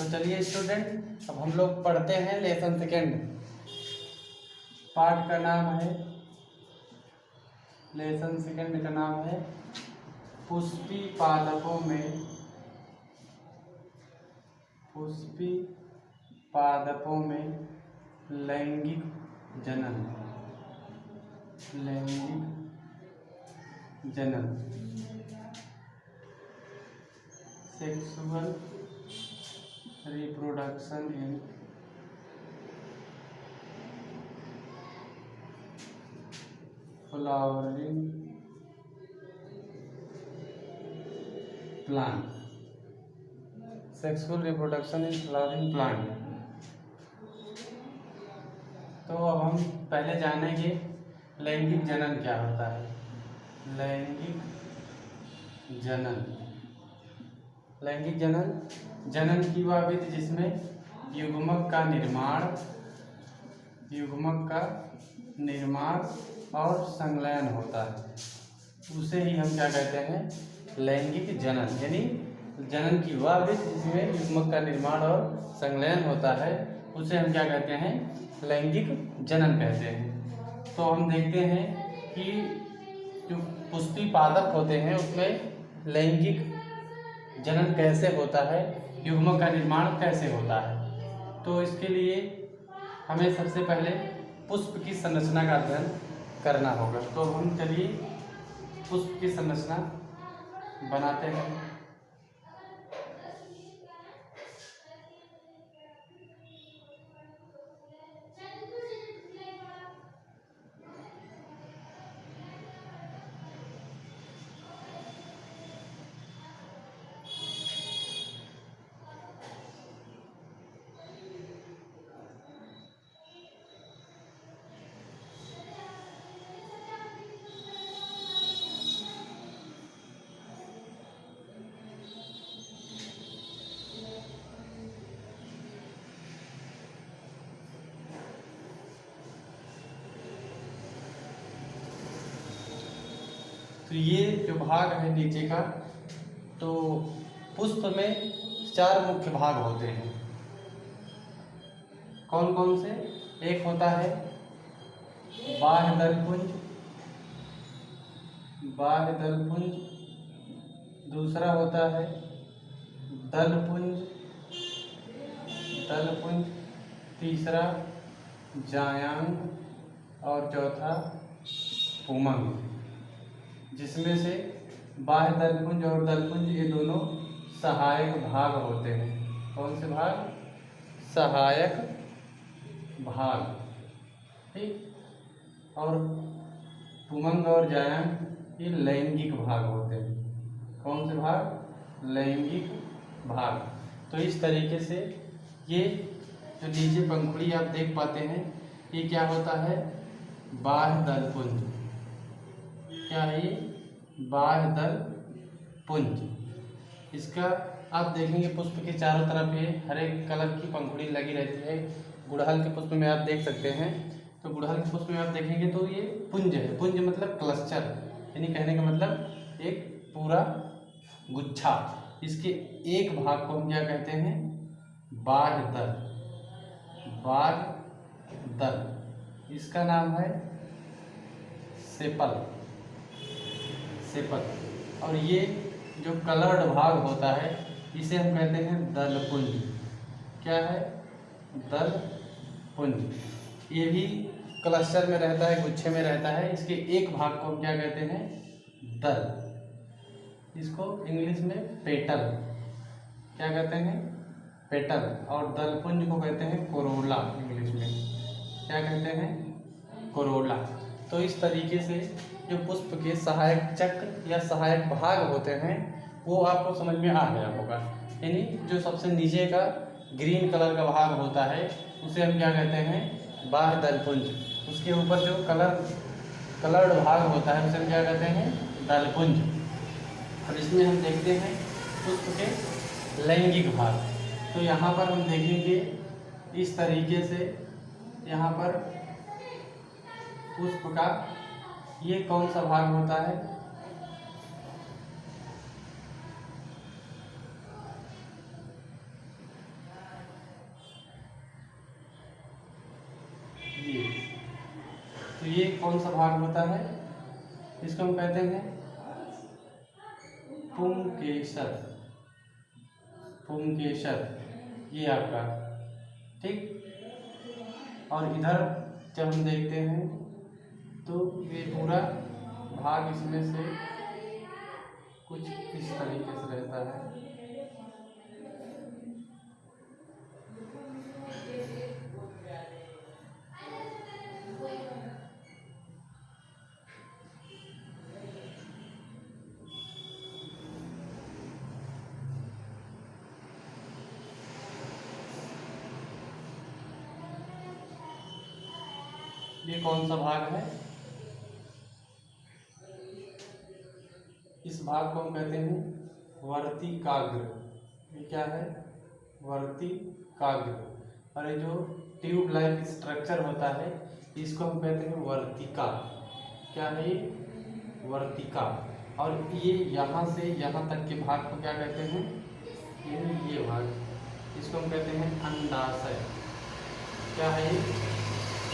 तो चलिए स्टूडेंट, अब हम लोग पढ़ते हैं लेसन सेकेंड। पाठ का नाम है, लेसन सेकेंड का नाम है पुष्पी पादपों में लैंगिक जनन sexual reproduction in flowering plant. Sexual reproduction in flowering plant. तो अब हम पहले जानेंगे लैंगिक जनन क्या होता है। लैंगिक जनन की वह विधि जिसमें युग्मक का निर्माण और संलयन होता है, उसे ही हम क्या कहते हैं, लैंगिक जनन। यानी जनन की वह विधि जिसमें युग्मक का निर्माण और संलयन होता है, उसे हम क्या कहते हैं, लैंगिक जनन कहते हैं। तो हम देखते हैं कि जो पुष्पी पादप होते हैं उसमें लैंगिक जनन कैसे होता है, युग्मक का निर्माण कैसे होता है। तो इसके लिए हमें सबसे पहले पुष्प की संरचना का अध्ययन करना होगा। तो हम चलिए पुष्प की संरचना बनाते हैं। तो ये जो भाग है नीचे का, तो पुष्प में 4 मुख्य भाग होते हैं। कौन कौन से? एक होता है बाह्य दलपुंज, दूसरा होता है दलपुंज, तीसरा जायांग और चौथा पुमंग, जिसमें से बाह्य दलपुंज और दलपुंज ये दोनों सहायक भाग होते हैं। कौन से भाग? सहायक भाग, ठीक। और पुमंग और जायांग ये लैंगिक भाग होते हैं। कौन से भाग? लैंगिक भाग। तो इस तरीके से ये जो नीचे पंखुड़ी आप देख पाते हैं, ये क्या होता है? बाह्य दलपुंज। क्या है ये? बाह्य दलपुंज। इसका आप देखेंगे पुष्प के चारों तरफ ये हरे कलर की पंखुड़ी लगी रहती है। गुड़हल के पुष्प में आप देख सकते हैं। तो गुड़हल के पुष्प में आप देखेंगे तो ये पुंज है। पुंज मतलब क्लस्टर, यानी कहने का मतलब एक पूरा गुच्छा। इसके एक भाग को हम क्या कहते हैं? बाह्य दल। इसका नाम है सेपल। और ये जो कलर्ड भाग होता है इसे हम कहते हैं दलपुंज। क्या है? दलपुंज। ये भी क्लस्टर में रहता है, गुच्छे में रहता है। इसके एक भाग को हम क्या कहते हैं? दल। इसको इंग्लिश में पेटल क्या कहते हैं? पेटल। और दलपुंज को कहते हैं कोरोला। इंग्लिश में क्या कहते हैं? कोरोला। तो इस तरीके से जो पुष्प के सहायक चक्र या सहायक भाग होते हैं वो आपको समझ में आ गया होगा। यानी जो सबसे नीचे का ग्रीन कलर का भाग होता है उसे हम क्या कहते हैं? बाह्य दलपुंज। उसके ऊपर जो कलर्ड भाग होता है उसे हम क्या कहते हैं? दलपुंज। और इसमें हम देखते हैं पुष्प के लैंगिक भाग। तो यहाँ पर हम देखेंगे इस तरीके से, यहाँ पर पुष्प का ये कौन सा भाग होता है? तो ये कौन सा भाग होता है, इसको हम कहते हैं पुंकेसर। पुंकेसर ये आपका, ठीक। और इधर जब हम देखते हैं तो ये पूरा भाग इसमें से कुछ इस तरीके से रहता है। ये कौन सा भाग है, इस भाग को हम कहते हैं वर्तिकाग्र। ये क्या है, वर्तिकाग्र। और ये जो ट्यूब लाइक स्ट्रक्चर होता है इसको हम कहते हैं वर्तिका। क्या है ये, वर्तिका। और ये यहाँ से यहाँ तक के भाग को क्या कहते हैं, ये भाग, इसको हम कहते हैं अंडाशय। क्या है ये,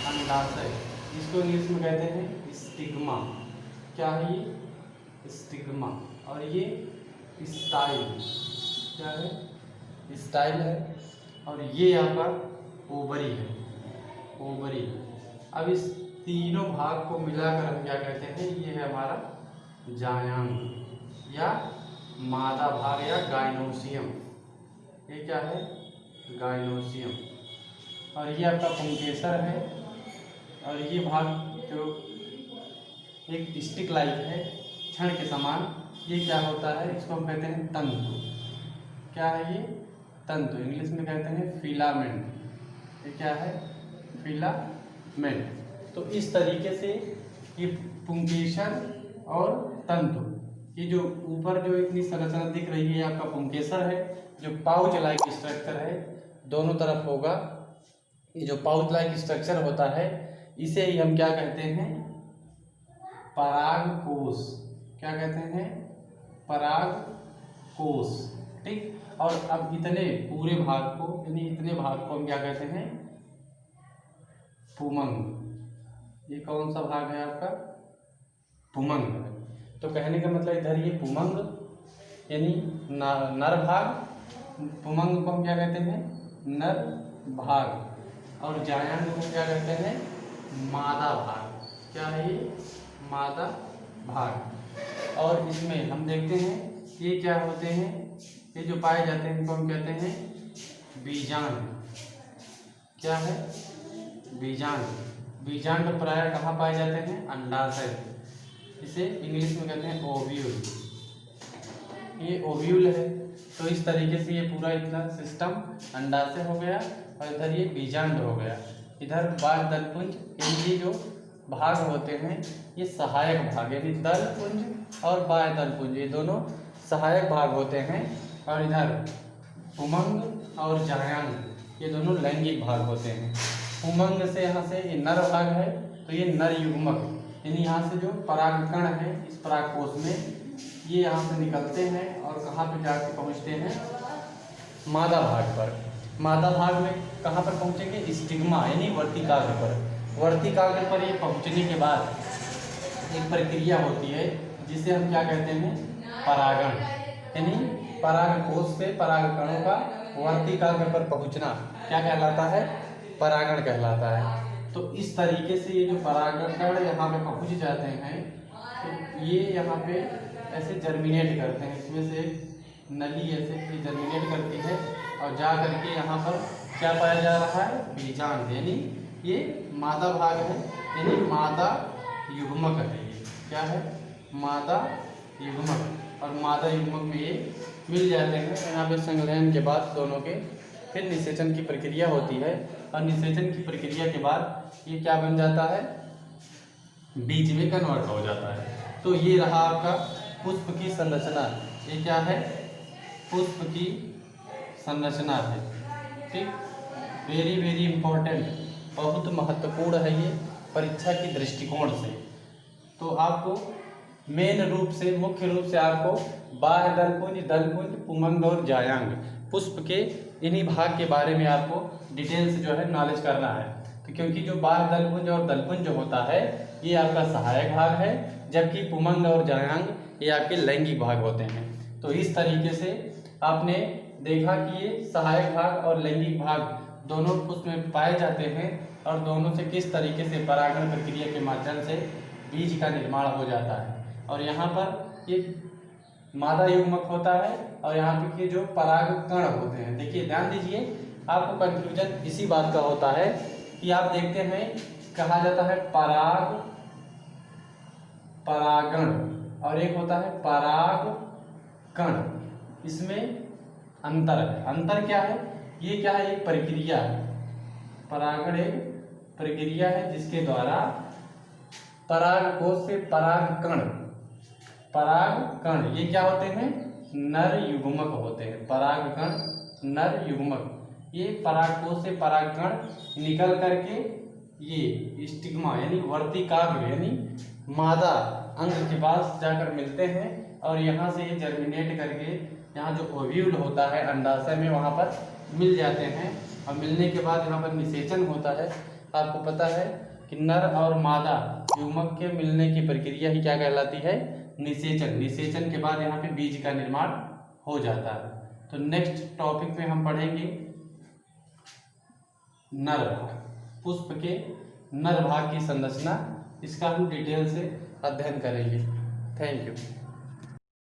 अंडाशय। इसको इंग्लिश में कहते हैं स्टिग्मा। क्या है ये, स्टिग्मा। और ये स्टाइल, क्या है, स्टाइल है। और ये यहाँ पर ओवरी है, ओवरी। अब इस तीनों भाग को मिलाकर हम क्या कहते हैं, ये है हमारा जायांग या मादा भाग या गाइनोसियम। ये क्या है, गाइनोसियम। और ये आपका पुंकेसर है। और ये भाग जो एक स्टिक लाइक है, छड़ के समान, ये क्या होता है, इसको हम कहते हैं तंतु। क्या है ये, तंतु। इंग्लिश में कहते हैं फिलामेंट। ये क्या है, फिलामेंट। तो इस तरीके से ये पुंकेसर और तंतु, ये जो ऊपर जो इतनी संरचना दिख रही है आपका पुंकेसर है, जो पाउच लाइक स्ट्रक्चर है दोनों तरफ होगा। ये जो पाउच लाइक स्ट्रक्चर होता है इसे ही हम क्या कहते हैं, परागकोश। क्या कहते हैं, परागकोश, ठीक। और अब इतने पूरे भाग को, यानी इतने भाग को हम क्या कहते हैं, पुमंग। ये कौन सा भाग है आपका, पुमंग है। तो कहने का मतलब इधर ये पुमंग यानी नर भाग, पुमंग को हम क्या कहते हैं, नर भाग। और जायांग को क्या कहते हैं, मादा भाग। क्या है ये, मादा भाग। और इसमें हम देखते हैं ये क्या होते हैं, ये जो पाए जाते हैं इनको हम कहते हैं बीजांड। क्या है, बीजांड। बीजांड प्राय कहाँ पाए जाते हैं, अंडाशय। इसे इंग्लिश में कहते हैं ओव्यूल। ये ओव्यूल है। तो इस तरीके से ये पूरा इतना सिस्टम अंडाशय हो गया और इधर ये बीजांड हो गया। इधर बाह्य दलपुंज, इनकी जो भाग होते हैं ये सहायक भाग, यानी दलपुंज और बाह्य दलपुंज ये दोनों सहायक भाग होते हैं। और इधर पुमंग और जायांग ये दोनों लैंगिक भाग होते हैं। पुमंग से यहाँ से ये नर भाग है, तो ये नर युग्मक, यानी यहाँ से जो परागकण है इस परागकोश में ये यहाँ से निकलते हैं और कहाँ पे जाके पहुँचते हैं, मादा भाग पर। मादा भाग में कहाँ पर पहुँचेंगे, स्टिग्मा यानी वर्तिकाग्र पर। वर्तिकाग्र पर ये पहुँचने के बाद एक प्रक्रिया होती है जिसे हम क्या कहते हैं, परागण। यानी परागकोश से परागकणों का वर्तिकाग्र पर पहुँचना क्या कहलाता है, परागण कहलाता है। तो इस तरीके से ये जो परागकण यहाँ पे पहुँच जाते हैं तो ये यहाँ पे ऐसे जर्मिनेट करते हैं, इसमें से नली ऐसे जर्मिनेट करती है और जा करके यहाँ पर क्या पाया जा रहा है, बीजांड। यानी ये मादा भाग है, यानी मादा युग्मक है। ये क्या है, मादा युग्मक। और मादा युग्मक में ये मिल जाते हैं। यहाँ पे संलयन के बाद दोनों के फिर निषेचन की प्रक्रिया होती है और निषेचन की प्रक्रिया के बाद ये क्या बन जाता है, बीज में कन्वर्ट हो जाता है। तो ये रहा आपका पुष्प की संरचना। ये क्या है, पुष्प की संरचना है, ठीक। वेरी वेरी इम्पोर्टेंट, बहुत महत्वपूर्ण है ये परीक्षा की दृष्टिकोण से। तो आपको मेन रूप से, मुख्य रूप से आपको बाह्य दलपुंज, दलपुंज, पुमंग और जायांग पुष्प के इन्हीं भाग के बारे में आपको डिटेल से जो है नॉलेज करना है। तो क्योंकि जो बाह्य दलपुंज और दलपुंज जो होता है ये आपका सहायक भाग है, जबकि पुमंग और जायांग ये आपके लैंगिक भाग होते हैं। तो इस तरीके से आपने देखा कि ये सहायक भाग और लैंगिक भाग दोनों उसमें पाए जाते हैं और दोनों से किस तरीके से परागण प्रक्रिया के माध्यम से बीज का निर्माण हो जाता है। और यहाँ पर ये मादा युग्मक होता है और यहाँ पे के जो पराग कण होते हैं। देखिए ध्यान दीजिए, आपको कंफ्यूजन इसी बात का होता है कि आप देखते हैं कहा जाता है परागण और एक होता है पराग कण, इसमें अंतर है। अंतर क्या है? ये क्या है? एक प्रक्रिया है। परागण एक प्रक्रिया है जिसके द्वारा परागकोश से परागकण ये क्या होते हैं? नर युग्मक होते हैं। परागकण नर युग्मक, ये परागकोश से परागकण निकल करके ये स्टिग्मा यानी वर्तिकाग्र यानी मादा अंग के पास जाकर मिलते हैं और यहाँ से ये जर्मिनेट करके यहाँ जो ओव्यूल होता है अंडाशय में वहाँ पर मिल जाते हैं और मिलने के बाद यहाँ पर निषेचन होता है। आपको पता है कि नर और मादा युग्मक के मिलने की प्रक्रिया ही क्या कहलाती है? निषेचन। निषेचन के बाद यहाँ पे बीज का निर्माण हो जाता है। तो नेक्स्ट टॉपिक में हम पढ़ेंगे नर भाग, पुष्प के नर भाग की संरचना, इसका हम डिटेल से अध्ययन करेंगे। Thank you.